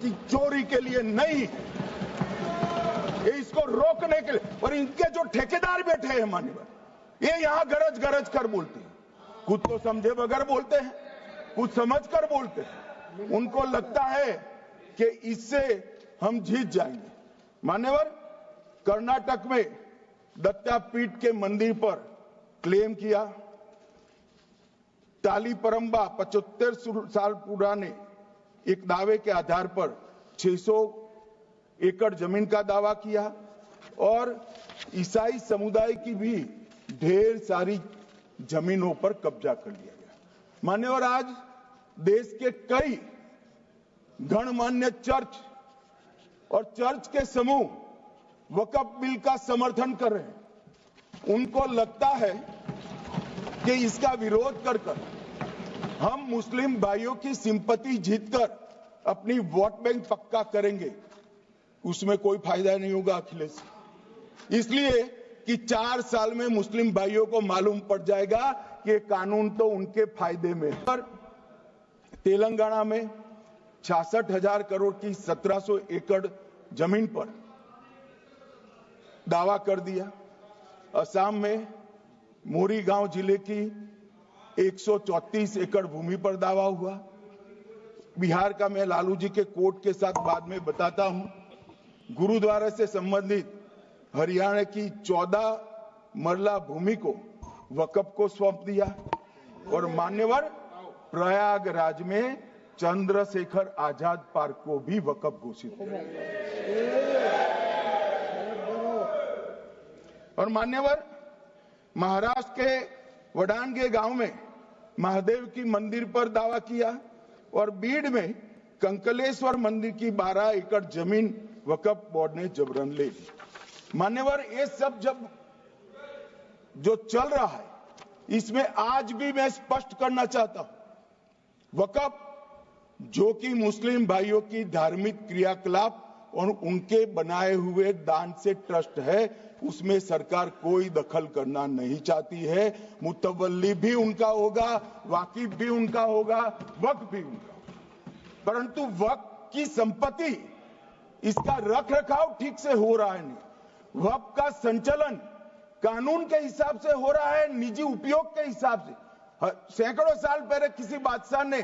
की चोरी के लिए नहीं, ये इसको रोकने के लिए। और इनके जो ठेकेदार बैठे हैं मान्यवर, ये यहां गरज गरज कर बोलते हैं, कुछ तो समझे बगैर बोलते हैं, कुछ समझ कर बोलते हैं। उनको लगता है कि इससे हम जीत जाएंगे। मान्यवर, कर्नाटक में दत्तापीठ के मंदिर पर क्लेम किया, तालीपरंबा 75 साल पुराने एक दावे के आधार पर 600 एकड़ जमीन का दावा किया और ईसाई समुदाय की भी ढेर सारी जमीनों पर कब्जा कर लिया गया। मान्यवर, आज देश के कई गणमान्य चर्च और चर्च के समूह वक्फ बिल का समर्थन कर रहे हैं। उनको लगता है कि इसका विरोध कर हम मुस्लिम भाइयों की सिंपैथी जीतकर अपनी वोट बैंक पक्का करेंगे, उसमें कोई फायदा नहीं होगा अखिलेश। इसलिए कि 4 साल में मुस्लिम भाइयों को मालूम पड़ जाएगा कि कानून तो उनके फायदे में है। पर तेलंगाना में 66,000 करोड़ की 1700 एकड़ जमीन पर दावा कर दिया। असम में मोरीगांव जिले की 134 एकड़ भूमि पर दावा हुआ। बिहार का मैं लालू जी के कोर्ट के साथ बाद में बताता हूं। गुरुद्वारा से संबंधित हरियाणा की 14 मरला भूमि को वक्फ को सौंप दिया। और मान्यवर, प्रयागराज में चंद्रशेखर आजाद पार्क को भी वक्फ घोषित किया। और मान्यवर, महाराष्ट्र के वडानगे गांव में महादेव की मंदिर पर दावा किया और बीड में कंकलेश्वर मंदिर की 12 एकड़ जमीन वक्फ बोर्ड ने जबरन ले ली। मान्यवर, ये सब जब जो चल रहा है, इसमें आज भी मैं स्पष्ट करना चाहता हूं, वक्फ जो कि मुस्लिम भाइयों की धार्मिक क्रियाकलाप और उनके बनाए हुए दान से ट्रस्ट है, उसमें सरकार कोई दखल करना नहीं चाहती है। मुतवल्ली भी उनका होगा, वाकिफ भी उनका होगा, वक्फ भी उनका होगा। परंतु वक्फ की संपत्ति, इसका रख रखाव ठीक से हो रहा है नहीं। वक्फ का संचालन कानून के हिसाब से हो रहा है, निजी उपयोग के हिसाब से। सैकड़ों साल पहले किसी बादशाह ने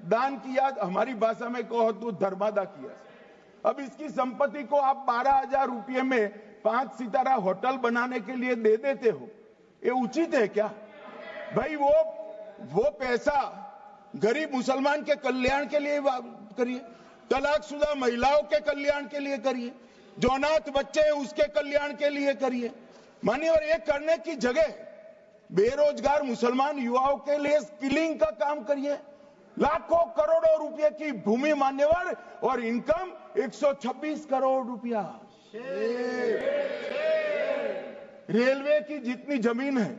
दान किया, हमारी भाषा में कहो तो धर्मादा किया। अब इसकी संपत्ति को आप 12,000 रुपये में 5 सितारा होटल बनाने के लिए दे देते हो, ये उचित है क्या भाई? वो पैसा गरीब मुसलमान के कल्याण के लिए करिए, तलाकशुदा महिलाओं के कल्याण के लिए करिए, जो अनाथ बच्चे हैं उसके कल्याण के लिए करिए। मानिए, और ये करने की जगह बेरोजगार मुसलमान युवाओं के लिए स्किलिंग का काम करिए। लाखों करोड़ों रुपए की भूमि मान्यवर और इनकम 126 करोड़ रुपया। रेलवे की जितनी जमीन है,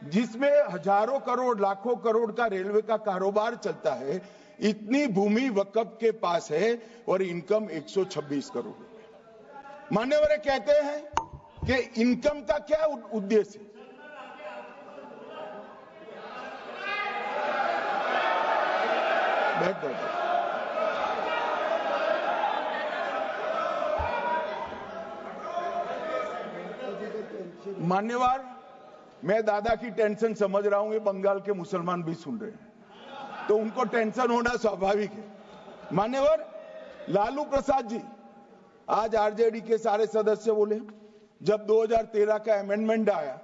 जिसमें हजारों करोड़ लाखों करोड़ का रेलवे का कारोबार चलता है, इतनी भूमि वक्फ के पास है और इनकम 126 करोड़ रुपया। मान्यवर कहते हैं कि इनकम का क्या उद्देश्य है? मान्यवर, मैं दादा की टेंशन समझ रहा हूं, ये बंगाल के मुसलमान भी सुन रहे हैं, तो उनको टेंशन होना स्वाभाविक है। मान्यवर, लालू प्रसाद जी, आज आरजेडी के सारे सदस्य बोले, जब 2013 का अमेंडमेंट आया,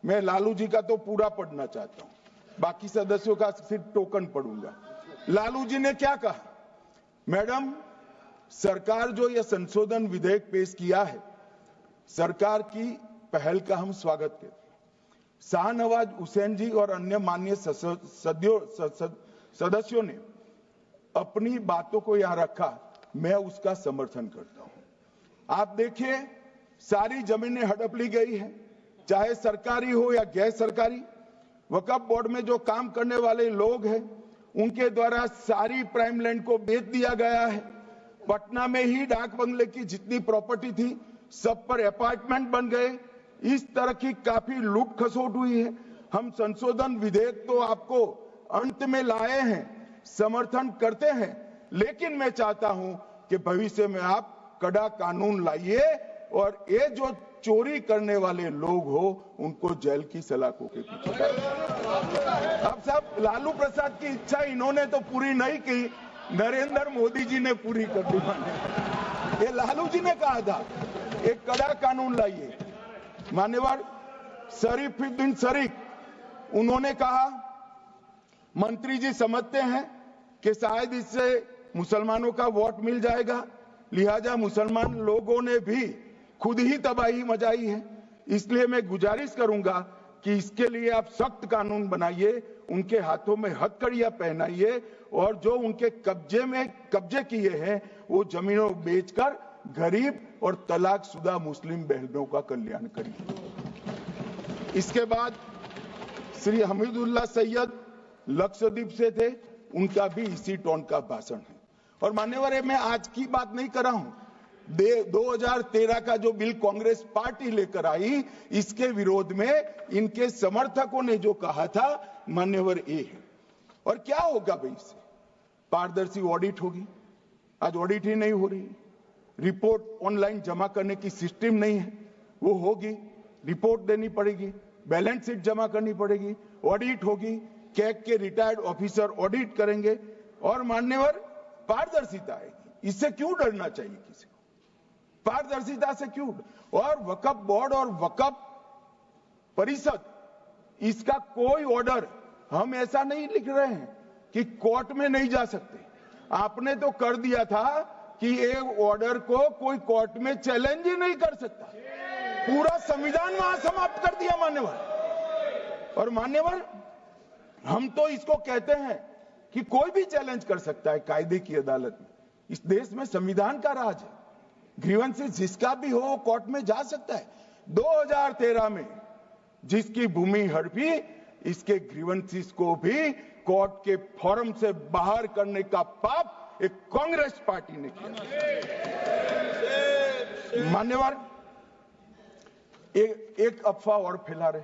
मैं लालू जी का तो पूरा पढ़ना चाहता हूं, बाकी सदस्यों का सिर्फ टोकन पढ़ूंगा। लालू जी ने क्या कहा? मैडम, सरकार जो यह संशोधन विधेयक पेश किया है, सरकार की पहल का हम स्वागत करते हैं। शाहनवाज हुसैन जी और अन्य माननीय सदस्यों ने अपनी बातों को यहां रखा, मैं उसका समर्थन करता हूं। आप देखिए, सारी जमीनें हड़प ली गई है, चाहे सरकारी हो या गैर सरकारी। वक्फ बोर्ड में जो काम करने वाले लोग हैं, उनके द्वारा सारी प्राइम लैंड को बेच दिया गया है। पटना में ही डाक बंगले की जितनी प्रॉपर्टी थी, सब पर अपार्टमेंट बन गए। इस तरह की काफी लूट खसोट हुई है। हम संशोधन विधेयक तो आपको अंत में लाए हैं, समर्थन करते हैं, लेकिन मैं चाहता हूं कि भविष्य में आप कड़ा कानून लाइए और ये जो चोरी करने वाले लोग हो उनको जेल की सलाखों के पीछे। अब साहब, लालू प्रसाद की इच्छा इन्होंने तो पूरी नहीं की, नरेंद्र मोदी जी ने पूरी कर दी। ये लालू जी ने कहा था एक कड़ा कानून लाइए। मान्यवर शरीफुद्दीन शरीफ उन्होंने कहा मंत्री जी समझते हैं कि शायद इससे मुसलमानों का वोट मिल जाएगा, लिहाजा मुसलमान लोगों ने भी खुद ही तबाही मचाई है, इसलिए मैं गुजारिश करूंगा कि इसके लिए आप सख्त कानून बनाइए, उनके हाथों में हथकड़ियां पहनाइए और जो उनके कब्जे किए हैं वो जमीनों बेचकर गरीब और तलाकशुदा मुस्लिम बहनों का कल्याण करिए। इसके बाद श्री हमीदुल्लाह सैयद लक्षद्वीप से थे, उनका भी इसी टोन का भाषण है। और मान्यवर, मैं आज की बात नहीं कर रहा हूं, 2013 का जो बिल कांग्रेस पार्टी लेकर आई, इसके विरोध में इनके समर्थकों ने जो कहा था मान्यवर ये है। और क्या होगा भाई इससे? पारदर्शी ऑडिट होगी, आज ऑडिट ही नहीं हो रही, रिपोर्ट ऑनलाइन जमा करने की सिस्टम नहीं है, वो होगी, रिपोर्ट देनी पड़ेगी, बैलेंस शीट जमा करनी पड़ेगी, ऑडिट होगी, कैग के रिटायर्ड ऑफिसर ऑडिट करेंगे और मान्यवर पारदर्शिता आएगी। इससे क्यों डरना चाहिए किसी को? पारदर्शिता से क्यों? और वक्फ बोर्ड और वक्फ परिषद, इसका कोई ऑर्डर हम ऐसा नहीं लिख रहे हैं कि कोर्ट में नहीं जा सकते। आपने तो कर दिया था कि ये ऑर्डर को कोई कोर्ट में चैलेंज ही नहीं कर सकता, पूरा संविधान वहां समाप्त कर दिया मान्यवर। और मान्यवर, हम तो इसको कहते हैं कि कोई भी चैलेंज कर सकता है कायदे की अदालत में। इस देश में संविधान का राज है, ग्रीवेंसेस जिसका भी हो कोर्ट में जा सकता है। 2013 में जिसकी भूमि हड़पी, इसके ग्रीवेंसेस को भी कोर्ट के फोरम से बाहर करने का पाप एक कांग्रेस पार्टी ने किया। मान्यवर, एक अफवाह और फैला रहे,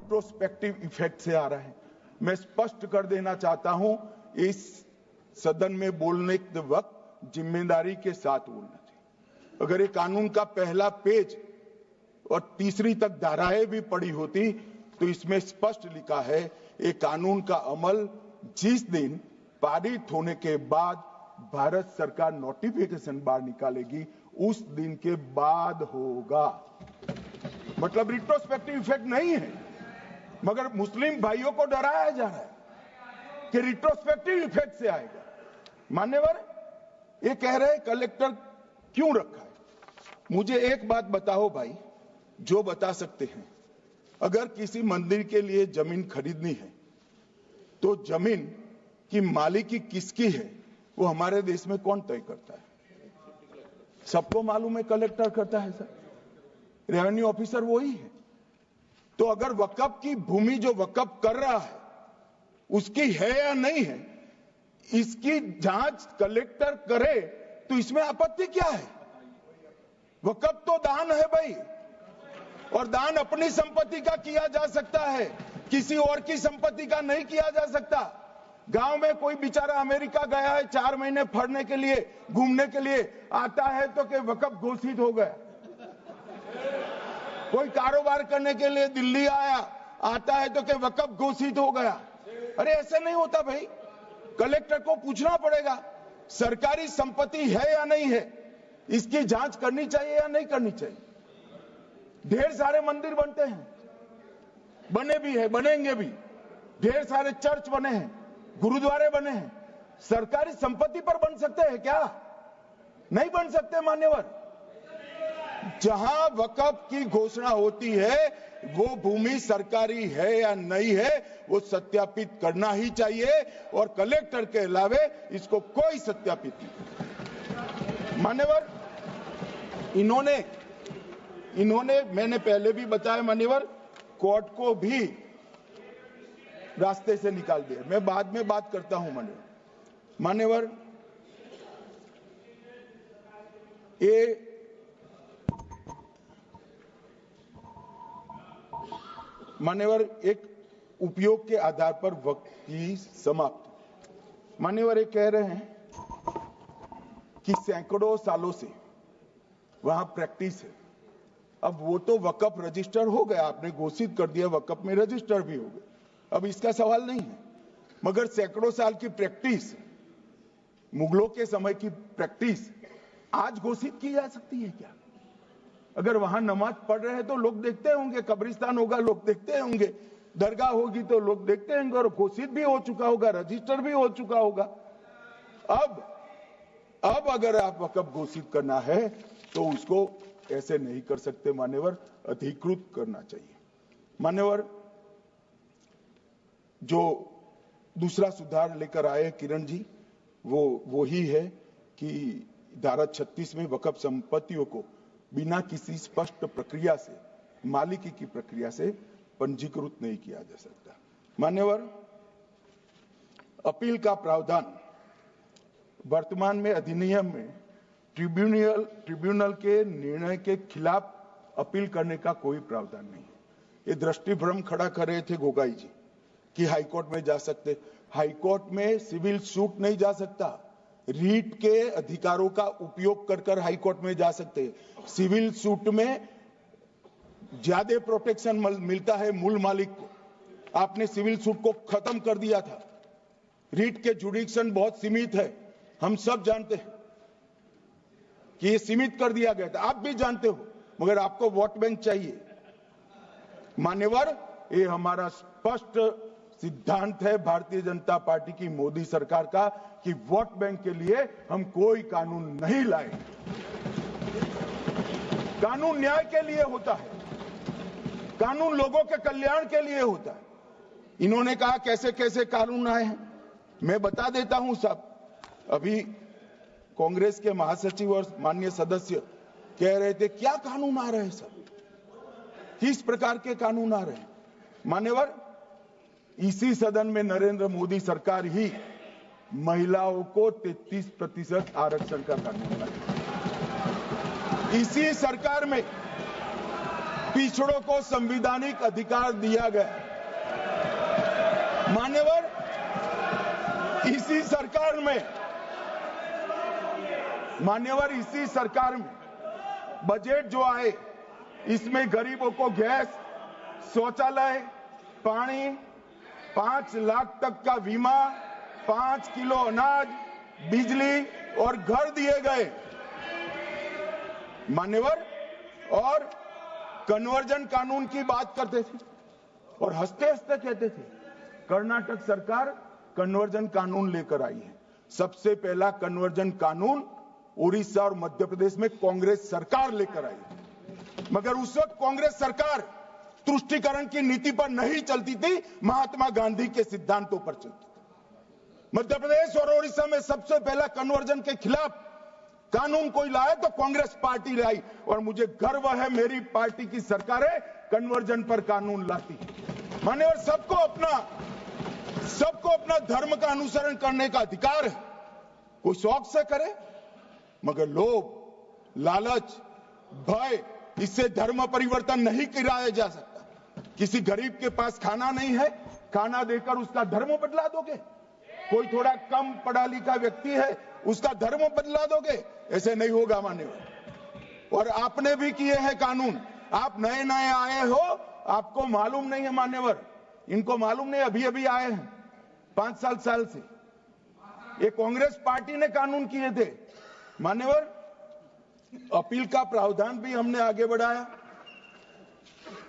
प्रोस्पेक्टिव इफेक्ट से आ रहा है। मैं स्पष्ट कर देना चाहता हूं, इस सदन में बोलने के वक्त जिम्मेदारी के साथ बोलना चाहिए। अगर ये कानून का पहला पेज और तीसरी तक धाराएं भी पड़ी होती तो इसमें स्पष्ट लिखा है ये कानून का अमल जिस दिन पारित होने के बाद भारत सरकार नोटिफिकेशन बाहर निकालेगी उस दिन के बाद होगा। मतलब रिट्रोस्पेक्टिव इफेक्ट नहीं है, मगर मुस्लिम भाइयों को डराया जा रहा है कि रिट्रोस्पेक्टिव इफेक्ट से आएगा। मान्यवर, ये कह रहे कलेक्टर क्यों रखा है? मुझे एक बात बताओ भाई, जो बता सकते हैं, अगर किसी मंदिर के लिए जमीन खरीदनी है तो जमीन की मालिकी किसकी है वो हमारे देश में कौन तय करता है? सबको मालूम है, कलेक्टर करता है सर, रेवेन्यू ऑफिसर वही है। तो अगर वक्फ की भूमि जो वक्फ कर रहा है उसकी है या नहीं है, इसकी जांच कलेक्टर करे तो इसमें आपत्ति क्या है? वक्फ तो दान है भाई, और दान अपनी संपत्ति का किया जा सकता है, किसी और की संपत्ति का नहीं किया जा सकता। गांव में कोई बेचारा अमेरिका गया है 4 महीने पढ़ने के लिए, घूमने के लिए, आता है तो कि वक्फ घोषित हो गया। कोई कारोबार करने के लिए दिल्ली आया, आता है तो कि वक्फ घोषित हो गया। अरे ऐसा नहीं होता भाई, कलेक्टर को पूछना पड़ेगा सरकारी संपत्ति है या नहीं है, इसकी जांच करनी चाहिए या नहीं करनी चाहिए। ढेर सारे मंदिर बनते हैं, बने भी है, बनेंगे भी, ढेर सारे चर्च बने हैं, गुरुद्वारे बने हैं, सरकारी संपत्ति पर बन सकते हैं क्या? नहीं बन सकते मान्यवर। जहां वक्फ की घोषणा होती है वो भूमि सरकारी है या नहीं है वो सत्यापित करना ही चाहिए, और कलेक्टर के अलावे इसको कोई सत्यापित नहीं। मान्यवर, इन्होंने मैंने पहले भी बताया मान्यवर, कोर्ट को भी रास्ते से निकाल दिया। मैं बाद में बात करता हूं मान्यवर, ये मान्यवर एक उपयोग के आधार पर वक्त की समाप्ति। मान्यवर ये कह रहे हैं कि सैकड़ों सालों से वहां प्रैक्टिस है। अब वो तो वक्फ रजिस्टर हो गया, आपने घोषित कर दिया, वक्फ में रजिस्टर भी हो गया, अब इसका सवाल नहीं है। मगर सैकड़ों साल की प्रैक्टिस, मुगलों के समय की प्रैक्टिस आज घोषित की जा सकती है क्या? अगर वहां नमाज पढ़ रहे हैं तो लोग देखते होंगे, कब्रिस्तान होगा लोग देखते होंगे, दरगाह होगी तो लोग देखते होंगे, और घोषित भी हो चुका होगा, रजिस्टर भी हो चुका होगा। अब अगर आप वक्फ घोषित करना है तो उसको ऐसे नहीं कर सकते मान्यवर, अधिकृत करना चाहिए। मान्यवर, जो दूसरा सुधार लेकर आए किरण जी, वो ही है कि धारा 36 में वक्फ संपत्तियों को बिना किसी स्पष्ट प्रक्रिया से, मालिकी की प्रक्रिया से पंजीकृत नहीं किया जा सकता। मान्यवर, अपील का प्रावधान वर्तमान में अधिनियम में ट्रिब्यूनल के निर्णय के खिलाफ अपील करने का कोई प्रावधान नहीं है। ये दृष्टिभ्रम खड़ा कर रहे थे गोगाई जी कि हाईकोर्ट में जा सकते, हाईकोर्ट में सिविल सूट नहीं जा सकता, रीट के अधिकारों का उपयोग कर हाईकोर्ट में जा सकते हैं। सिविल सूट में ज्यादा प्रोटेक्शन मिलता है मूल मालिक को, आपने सिविल सूट को खत्म कर दिया था। रीट के जुडिक्शन बहुत सीमित है, हम सब जानते हैं कि ये सीमित कर दिया गया था, आप भी जानते हो, मगर आपको वोट बैंक चाहिए। मान्यवर, ये हमारा स्पष्ट सिद्धांत है भारतीय जनता पार्टी की, मोदी सरकार का, कि वोट बैंक के लिए हम कोई कानून नहीं लाए। कानून न्याय के लिए होता है, कानून लोगों के कल्याण के लिए होता है। इन्होंने कहा कैसे कैसे कानून आए हैं, मैं बता देता हूं सब। अभी कांग्रेस के महासचिव और माननीय सदस्य कह रहे थे क्या कानून आ रहे हैं सब, किस प्रकार के कानून आ रहे हैं। मान्यवर, इसी सदन में नरेंद्र मोदी सरकार ही महिलाओं को 33% आरक्षण का कानून लाई। इसी सरकार में पिछड़ों को संवैधानिक अधिकार दिया गया। मान्यवर, इसी सरकार में बजट जो आए, इसमें गरीबों को गैस, शौचालय, पानी, 5 लाख तक का बीमा, 5 किलो अनाज, बिजली और घर दिए गए। मान्यवर, और कन्वर्जन कानून की बात करते थे और हंसते हंसते कहते थे कर्नाटक सरकार कन्वर्जन कानून लेकर आई है। सबसे पहला कन्वर्जन कानून उड़ीसा और मध्य प्रदेश में कांग्रेस सरकार लेकर आई, मगर उस वक्त कांग्रेस सरकार तुष्टीकरण की नीति पर नहीं चलती थी, महात्मा गांधी के सिद्धांतों पर चलती थी। मध्य प्रदेश और उड़ीसा में सबसे पहला कन्वर्जन के खिलाफ कानून कोई लाया तो कांग्रेस पार्टी लाई, और मुझे गर्व है मेरी पार्टी की सरकारें कन्वर्जन पर कानून लाती है। मान्यवर, सबको अपना धर्म का अनुसरण करने का अधिकार है, कोई शौक से करे, मगर लोभ, लालच, भय, इससे धर्म परिवर्तन नहीं कराया जा सकता। किसी गरीब के पास खाना नहीं है, खाना देकर उसका धर्म बदला दोगे? कोई थोड़ा कम पढ़ा लिखा व्यक्ति है, उसका धर्म बदला दोगे? ऐसे नहीं होगा मान्यवर। और आपने भी किए हैं कानून, आप नए नए आए हो, आपको मालूम नहीं है मान्यवर, इनको मालूम नहीं, अभी अभी आए हैं 5 साल से। ये कांग्रेस पार्टी ने कानून किए थे मान्यवर। अपील का प्रावधान भी हमने आगे बढ़ाया,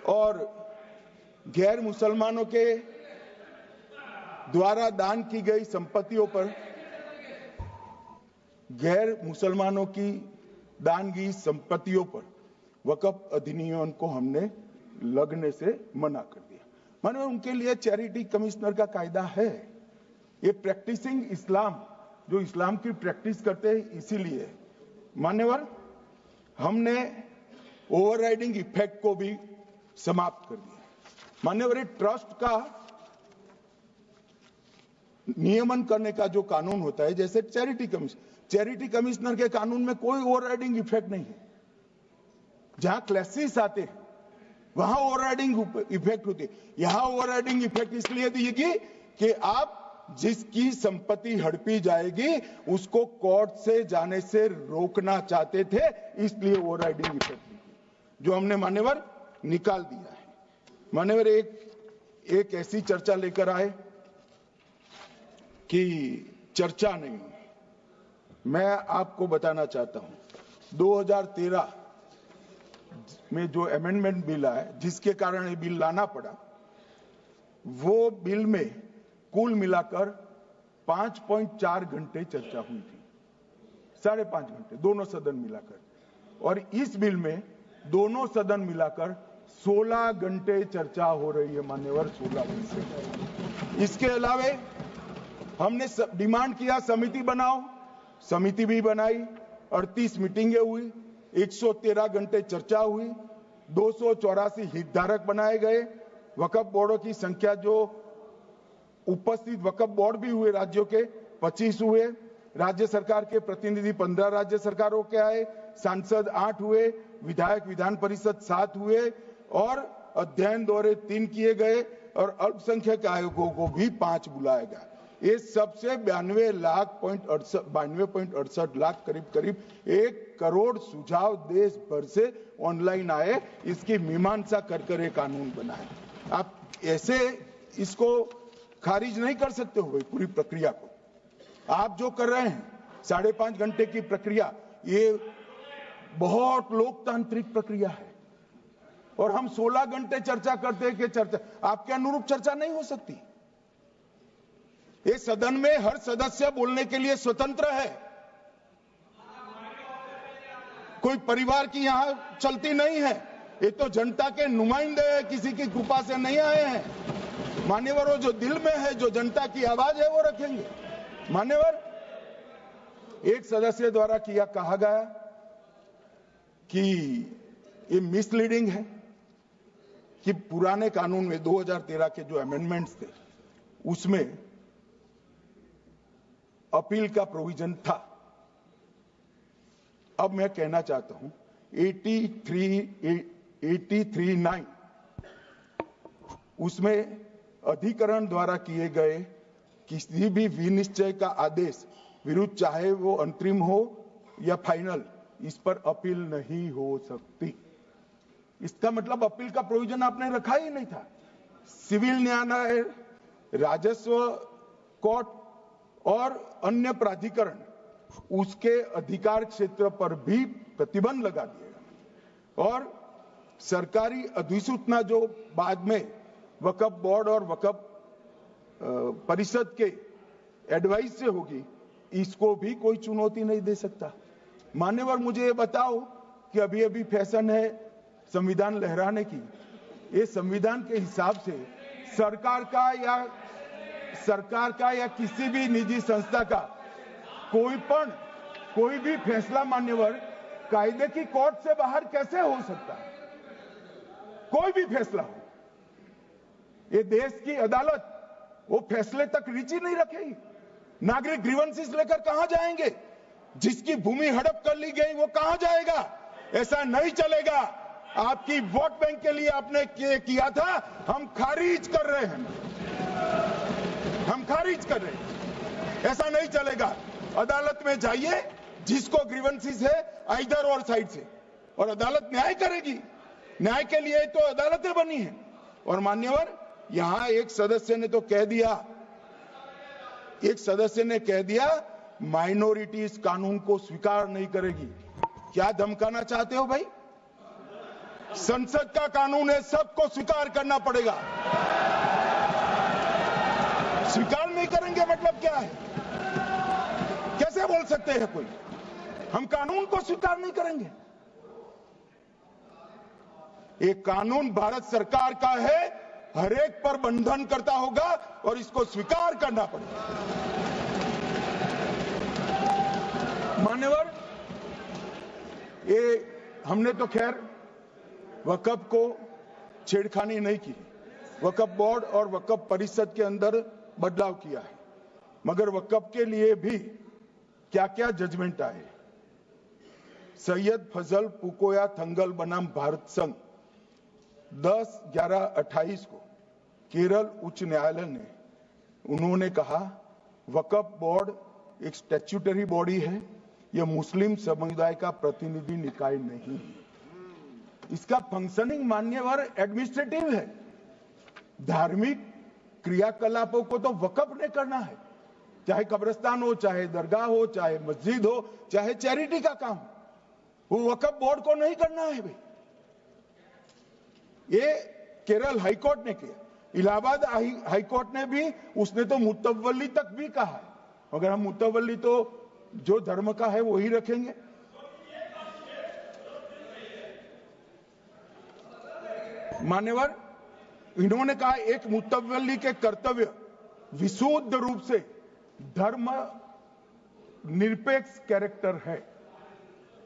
और गैर मुसलमानों के द्वारा दान की गई संपत्तियों पर, गैर मुसलमानों की दान की संपत्तियों पर वक्फ अधिनियम को हमने लगने से मना कर दिया। माने उनके लिए चैरिटी कमिश्नर का कायदा है। ये प्रैक्टिसिंग इस्लाम, जो इस्लाम की प्रैक्टिस करते हैं, इसीलिए मान्यवर हमने ओवरराइडिंग इफेक्ट को भी समाप्त कर दिया। मान्यवर, ट्रस्ट का नियमन करने का जो कानून होता है, जैसे चैरिटी कमिश्नर के कानून में कोई ओवरराइडिंग इफेक्ट नहीं है। जहां क्लासेस आते हैं वहां ओवरराइडिंग इफेक्ट होती है। यहां ओवरराइडिंग इफेक्ट इसलिए दिएगी कि आप जिसकी संपत्ति हड़पी जाएगी उसको कोर्ट से जाने से रोकना चाहते थे, इसलिए ओवरराइडिंग इफेक्ट जो हमने मान्यवर निकाल दिया है। मान्यवर एक ऐसी चर्चा लेकर आए कि चर्चा नहीं, मैं आपको बताना चाहता हूं 2013 में जो अमेंडमेंट बिल आया जिसके कारण ये बिल लाना पड़ा, वो बिल में कुल मिलाकर 5.4 घंटे चर्चा हुई थी, 5.5 घंटे दोनों सदन मिलाकर, और इस बिल में दोनों सदन मिलाकर 16 घंटे चर्चा हो रही है मान्यवर, 16 घंटे। इसके अलावे हमने डिमांड किया समिति बनाओ, समिति भी बनाई, 38 मीटिंगें हुई, 113 घंटे चर्चा हुई, 284 हितधारक बनाए गए, वक्फ बोर्डों की संख्या जो उपस्थित वक्फ बोर्ड भी हुए राज्यों के 25 हुए, राज्य सरकार के प्रतिनिधि 15 राज्य सरकारों के आए, सांसद 8 हुए, विधायक विधान परिषद 7 हुए, और अध्ययन दौरे 3 किए गए, और अल्पसंख्यक आयोगों को भी 5 बुलाया गया। ये सबसे 92.68 लाख करीब 1 करोड़ सुझाव देश भर से ऑनलाइन आए, इसकी मीमांसा कर एक कानून बनाए। आप ऐसे इसको खारिज नहीं कर सकते हो भाई, पूरी प्रक्रिया को आप जो कर रहे हैं 5.5 घंटे की प्रक्रिया, ये बहुत लोकतांत्रिक प्रक्रिया है, और हम 16 घंटे चर्चा करते हैं कि चर्चा आपके अनुरूप चर्चा नहीं हो सकती। ये सदन में हर सदस्य बोलने के लिए स्वतंत्र है, कोई परिवार की यहां चलती नहीं है, ये तो जनता के नुमाइंदे हैं, किसी की कृपा से नहीं आए हैं। मान्यवर, जो दिल में है, जो जनता की आवाज है, वो रखेंगे। मान्यवर, एक सदस्य द्वारा कहा गया कि ये मिसलीडिंग है कि पुराने कानून में 2013 के जो अमेंडमेंट्स थे उसमें अपील का प्रोविजन था। अब मैं कहना चाहता हूं 83(9) उसमें अधिकरण द्वारा किए गए किसी भी विनिश्चय का आदेश विरुद्ध, चाहे वो अंतरिम हो या फाइनल, इस पर अपील नहीं हो सकती। इसका मतलब अपील का प्रोविजन आपने रखा ही नहीं था। सिविल न्यायालय, राजस्व कोर्ट और अन्य प्राधिकरण उसके अधिकार क्षेत्र पर भी प्रतिबंध लगा दिएगा, और सरकारी अधिसूचना जो बाद में वक्फ बोर्ड और वक्फ परिषद के एडवाइस से होगी, इसको भी कोई चुनौती नहीं दे सकता। मान्यवर, मुझे ये बताओ कि अभी फैशन है संविधान लहराने की, ये संविधान के हिसाब से सरकार का या किसी भी निजी संस्था का कोई भी फैसला मान्यवर कायदे की कोर्ट से बाहर कैसे हो सकता है? कोई भी फैसला हो, ये देश की अदालत वो फैसले तक रुचि नहीं रखेगी। नागरिक ग्रीवेंसेस लेकर कहां जाएंगे? जिसकी भूमि हड़प कर ली गई वो कहां जाएगा? ऐसा नहीं चलेगा। आपकी वोट बैंक के लिए आपने किया था, हम खारिज कर रहे हैं, ऐसा नहीं चलेगा। अदालत में जाइए, जिसको ग्रीवेंसेस है आइदर और साइड से, और अदालत न्याय करेगी। न्याय के लिए तो अदालतें बनी है। और मान्यवर, यहां एक सदस्य ने कह दिया माइनॉरिटी इस कानून को स्वीकार नहीं करेगी। क्या धमकाना चाहते हो भाई? संसद का कानून है, सबको स्वीकार करना पड़ेगा। स्वीकार नहीं करेंगे मतलब क्या है? कैसे बोल सकते हैं कोई हम कानून को स्वीकार नहीं करेंगे? ये कानून भारत सरकार का है, हर एक पर बंधन करता होगा और इसको स्वीकार करना पड़ेगा। मान्यवर, ये हमने तो खैर वक्फ को छेड़खानी नहीं की, वक्फ बोर्ड और वक्फ परिषद के अंदर बदलाव किया है, मगर वक्फ के लिए भी क्या क्या जजमेंट आए। सैयद फजल पुकोया थंगल बनाम भारत संघ 10/11/28 को केरल उच्च न्यायालय ने उन्होंने कहा वक्फ बोर्ड एक स्टैट्यूटरी बॉडी है, यह मुस्लिम समुदाय का प्रतिनिधि निकाय नहीं है। इसका फंक्शनिंग मान्यवर एडमिनिस्ट्रेटिव है। धार्मिक क्रियाकलापों को तो वक्फ ने करना है, चाहे कब्रिस्तान हो, चाहे दरगाह हो, चाहे मस्जिद हो, चाहे चैरिटी का काम, वो वक्फ बोर्ड को नहीं करना है भाई। ये केरल हाईकोर्ट ने किया, इलाहाबाद हाईकोर्ट ने भी, उसने तो मुतवल्ली तक भी कहा है। अगर हम मुतवल्ली तो जो धर्म का है वही रखेंगे। मान्यवर, इन्होंने कहा एक मुतवल्ली के कर्तव्य विशुद्ध रूप से धर्म निरपेक्ष कैरेक्टर है,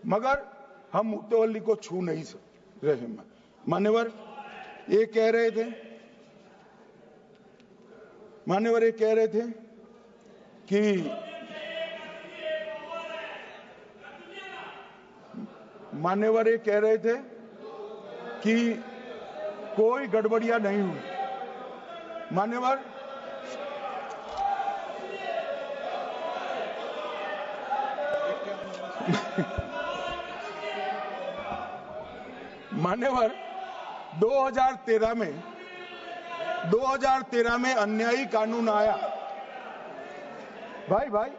मगर हम मुतवल्ली को छू नहीं रहे। मान्यवर ये कह रहे थे, मान्यवर ये कह रहे थे कि मान्यवर ये कह रहे थे कि कोई गड़बड़ियां नहीं हुई। मान्यवर मान्यवर 2013 में अन्यायी कानून आया। भाई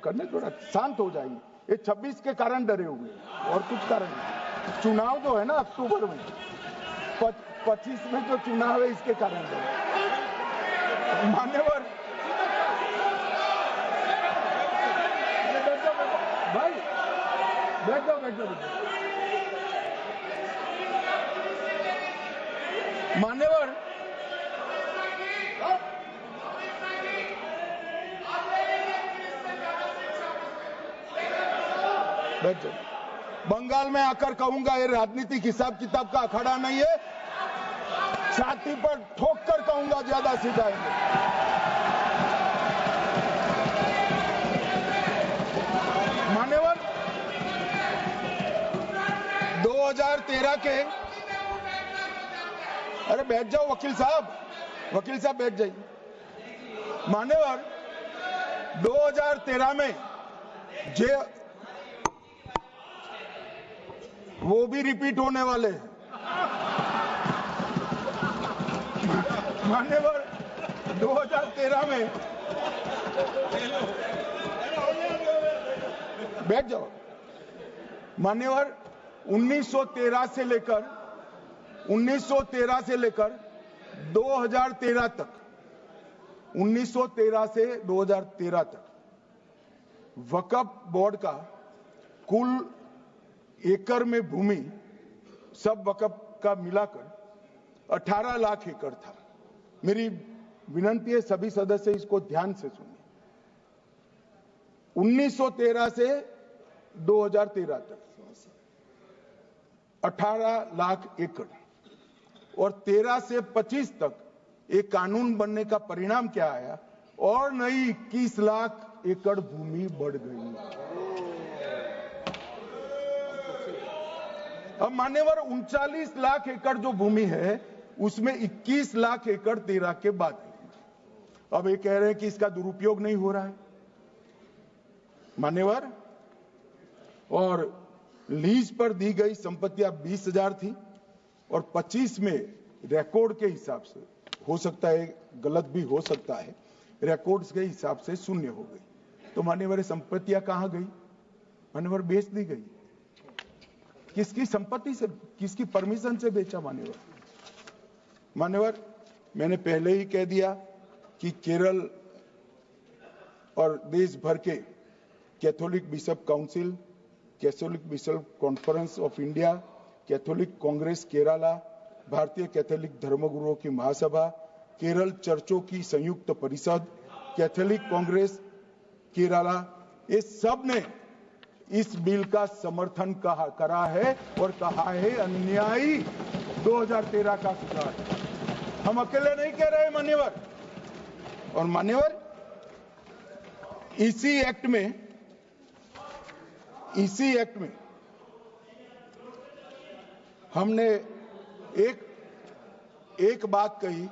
करने थोड़ा शांत हो जाइए। ये 26 के कारण डरे हुए और कुछ कारण नहीं। चुनाव जो है ना अक्टूबर में, 25 में जो चुनाव है इसके कारण डरे। मान्यवर भाई बैठ जाओ। मान्यवर बंगाल में आकर कहूंगा ये राजनीतिक हिसाब किताब का अखाड़ा नहीं है, छाती पर ठोक कर कहूंगा ज्यादा सिखाएंगे। मान्यवर 2013 के, अरे बैठ जाओ वकील साहब बैठ जाइए। मान्यवर 2013 में वो भी रिपीट होने वाले हैं। मान्यवर 2013 में बैठ जाओ। मान्यवर 1913 से लेकर 2013 तक 1913 से 2013 तक वक्फ बोर्ड का कुल एकड़ में भूमि सब वक्फ का मिलाकर 18 लाख एकड़ था। मेरी विनंती है सभी सदस्य इसको ध्यान से सुनिए। 1913 से 2013 तक 18 लाख एकड़ और 13 से 25 तक एक कानून बनने का परिणाम क्या आया, और नई 21 लाख एकड़ भूमि बढ़ गई। अब मान्यवर 39 लाख एकड़ जो भूमि है उसमें 21 लाख एकड़ 13 के बाद। अब ये कह रहे हैं कि इसका दुरुपयोग नहीं हो रहा है। मान्यवर, और लीज पर दी गई संपत्तियां 20,000 थी और 25 में रिकॉर्ड के हिसाब से, हो सकता है गलत भी हो सकता है, रिकॉर्ड्स के हिसाब से शून्य हो गई। तो मान्यवर संपत्तियां कहां गई? मान्यवर बेच दी गई। किसकी संपत्ति से, किसकी परमिशन से बेचा? मान्यवर मैंने पहले ही कह दिया कि केरल और देश भर के Catholic bishop council, Catholic bishop conference of India, Catholic Congress Kerala, भारतीय कैथोलिक धर्मगुरुओं की महासभा, केरल चर्चों की संयुक्त परिषद, कैथोलिक कांग्रेस केरला, ये सब ने इस बिल का समर्थन करा है और कहा है अन्यायी 2013 का सुधार। हम अकेले नहीं कह रहे मान्यवर। और मान्यवर इसी एक्ट में हमने एक बात कही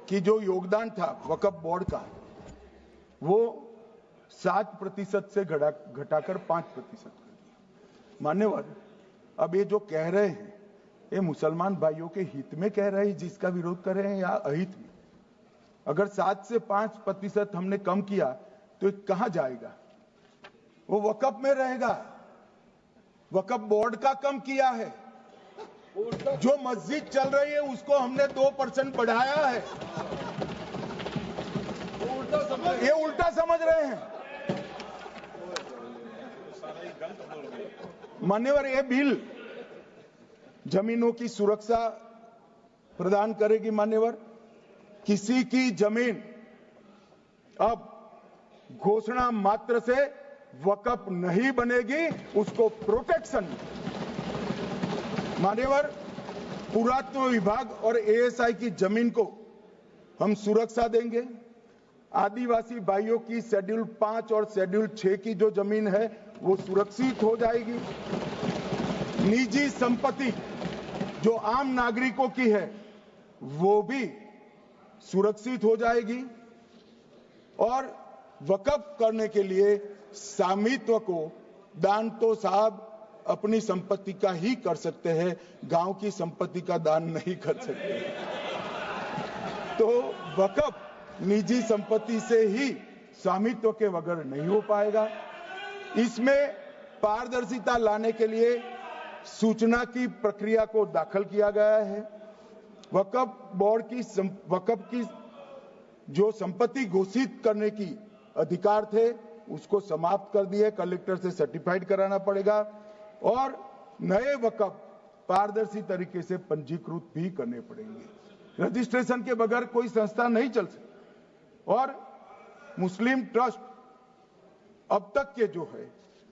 कि जो योगदान था वक्फ बोर्ड का वो 7% से घटाकर 5% कर दिया। मान्यवर, अब ये जो कह रहे हैं ये मुसलमान भाइयों के हित में कह रहे हैं जिसका विरोध कर रहे हैं या अहित में? अगर 7 से 5% हमने कम किया तो ये कहां जाएगा? वो वक्फ में रहेगा। वक्फ बोर्ड का कम किया है। जो मस्जिद चल रही है उसको हमने 2% बढ़ाया है। ये उल्टा समझ रहे हैं। मान्यवर, ये बिल जमीनों की सुरक्षा प्रदान करेगी। मान्यवर, किसी की जमीन अब घोषणा मात्र से वक्फ नहीं बनेगी, उसको प्रोटेक्शन। मान्यवर, पुरातत्व विभाग और एएसआई की जमीन को हम सुरक्षा देंगे। आदिवासी भाइयों की शेड्यूल 5 और शेड्यूल 6 की जो जमीन है वो सुरक्षित हो जाएगी। निजी संपत्ति जो आम नागरिकों की है वो भी सुरक्षित हो जाएगी। और वक्फ करने के लिए स्वामित्व को दान तो साहब अपनी संपत्ति का ही कर सकते हैं, गांव की संपत्ति का दान नहीं कर सकते। तो वक्फ निजी संपत्ति से ही स्वामित्व के बगैर नहीं हो पाएगा। इसमें पारदर्शिता लाने के लिए सूचना की प्रक्रिया को दाखिल किया गया है। वक्फ बोर्ड की वक्फ की जो संपत्ति घोषित करने की अधिकार थे उसको समाप्त कर दिए। कलेक्टर से सर्टिफाइड कराना पड़ेगा और नए वक्फ पारदर्शी तरीके से पंजीकृत भी करने पड़ेंगे। रजिस्ट्रेशन के बगैर कोई संस्था नहीं चल सकती। और मुस्लिम ट्रस्ट अब तक के जो है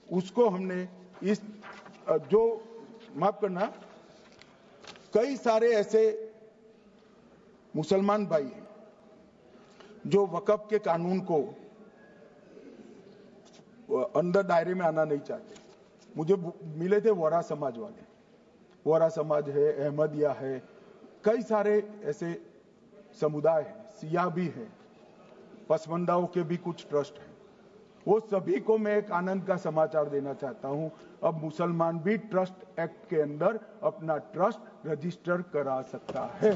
उसको हमने इस जो माफ करना, कई सारे ऐसे मुसलमान भाई हैं जो वक्फ के कानून को अंदर दायरे में आना नहीं चाहते। मुझे मिले थे वोरा समाज वाले, वोरा समाज है, अहमदिया है, कई सारे ऐसे समुदाय हैं, सिया भी है, पसमंदाओं के भी कुछ ट्रस्ट हैं। वो सभी को मैं एक आनंद का समाचार देना चाहता हूं, अब मुसलमान भी ट्रस्ट एक्ट के अंदर अपना ट्रस्ट रजिस्टर करा सकता है।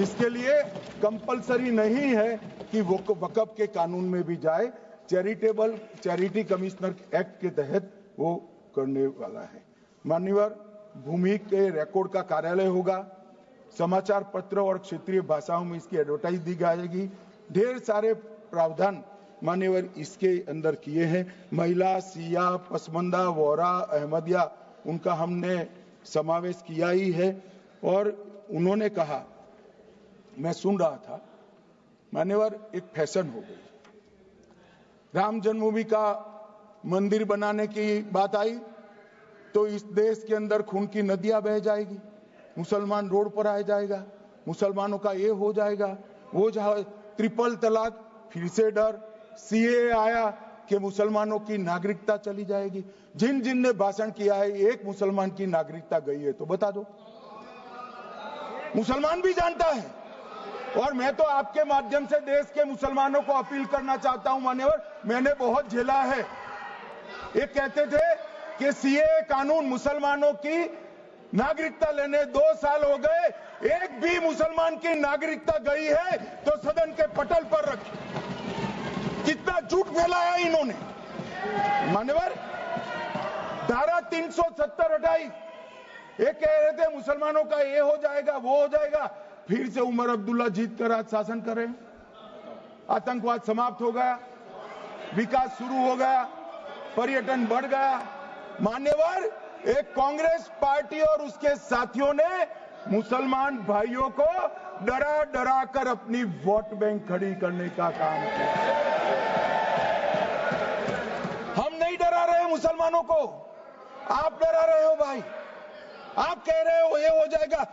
इसके लिए कंपलसरी नहीं है कि वो वक्फ के कानून में भी जाए, चैरिटी कमिश्नर एक्ट के तहत वो करने वाला है। मान्यवर, भूमि के रिकॉर्ड का कार्यालय होगा, समाचार पत्र और क्षेत्रीय भाषाओं में इसकी एडवर्टाइज दी जाएगी। ढेर सारे प्रावधान मान्यवर इसके अंदर किए हैं। महिला, सिया, पसमंदा, वोरा, अहमदिया, उनका हमने समावेश किया ही है। और उन्होंने कहा, मैं सुन रहा था, मान्यवर एक फैशन हो गई, राम जन्मभूमि का मंदिर बनाने की बात आई तो इस देश के अंदर खून की नदियां बह जाएगी, मुसलमान रोड पर आ जाएगा, मुसलमानों का ये हो जाएगा, वो ट्रिपल तलाक, फिर से डर, सीए आया कि मुसलमानों की नागरिकता चली जाएगी। जिन जिन ने भाषण किया है, एक मुसलमान की नागरिकता गई है तो बता दो। मुसलमान भी जानता है। और मैं तो आपके माध्यम से देश के मुसलमानों को अपील करना चाहता हूं, मान्यवर, मैंने बहुत झेला है। ये कहते थे कि सीए कानून मुसलमानों की नागरिकता लेने 2 साल हो गए, एक भी मुसलमान की नागरिकता गई है तो सदन के पटल पर रखी। कितना झूठ फैलाया इन्होंने। मान्यवर, धारा 370 हटाई, ये कह रहे थे मुसलमानों का ये हो जाएगा, वो हो जाएगा, फिर से उमर अब्दुल्ला जीत कर आज शासन करें। आतंकवाद समाप्त हो गया, विकास शुरू हो गया, पर्यटन बढ़ गया। मान्यवर, एक कांग्रेस पार्टी और उसके साथियों ने मुसलमान भाइयों को डरा डरा कर अपनी वोट बैंक खड़ी करने का काम किया। हम नहीं डरा रहे मुसलमानों को, आप डरा रहे हो भाई। आप कह रहे हो ये हो जाएगा।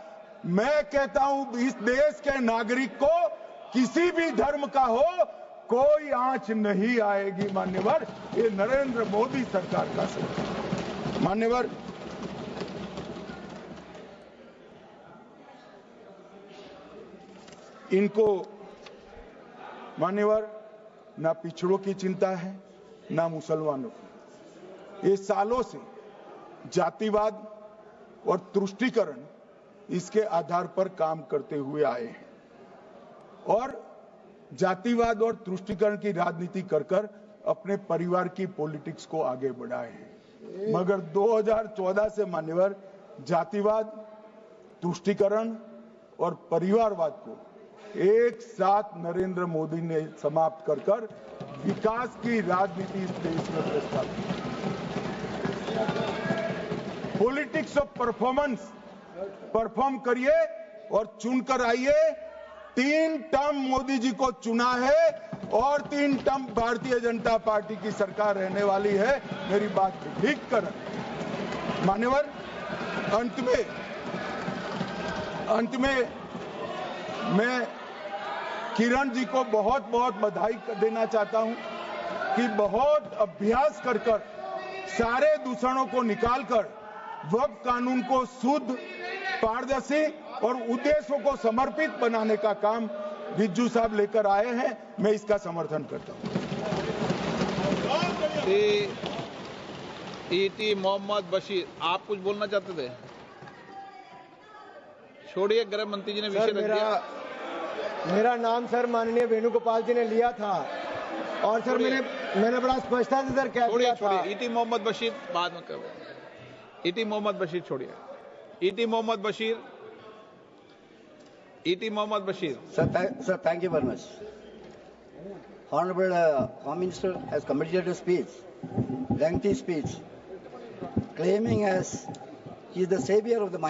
मैं कहता हूं इस देश के नागरिक को किसी भी धर्म का हो कोई आंच नहीं आएगी। मान्यवर, ये नरेंद्र मोदी सरकार का सोच। मान्यवर, इनको मान्यवर ना पिछड़ों की चिंता है ना मुसलमानों की। ये सालों से जातिवाद और तुष्टीकरण इसके आधार पर काम करते हुए आए हैं और जातिवाद और तुष्टीकरण की राजनीति कर अपने परिवार की पॉलिटिक्स को आगे बढ़ाए हैं। मगर 2014 से मान्यवर जातिवाद, तुष्टीकरण और परिवारवाद को एक साथ नरेंद्र मोदी ने समाप्त कर विकास की राजनीति इस देश में प्रस्तावित की। पॉलिटिक्स ऑफ परफॉर्मेंस, परफॉर्म करिए और चुनकर आइए। 3 टर्म मोदी जी को चुना है और 3 टर्म भारतीय जनता पार्टी की सरकार रहने वाली है। मेरी बात ठीक कर। मान्यवर, अंत में मैं किरण जी को बहुत बहुत बधाई देना चाहता हूं कि बहुत अभ्यास कर सारे दूषणों को निकालकर वक्फ कानून को शुद्ध, पारदर्शी और उद्देश्यों को समर्पित बनाने का काम रिज्जू साहब लेकर आए हैं। मैं इसका समर्थन करता हूं। ईटी मोहम्मद बशीर, आप कुछ बोलना चाहते थे? छोड़िए, गृह मंत्री जी ने विषय रख दिया। मेरा नाम सर माननीय वेणुगोपाल जी ने लिया था और सर मैंने बड़ा स्पष्टता से सर कह दिया था। ईटी मोहम्मद बशीर बाद में करो। ईटी मोहम्मद बशीर छोड़िए। ET Mohammed Basheer. Sir, thank you very much. Honorable Home Minister has committed a speech, lengthy speech, claiming as he is the savior of the minority.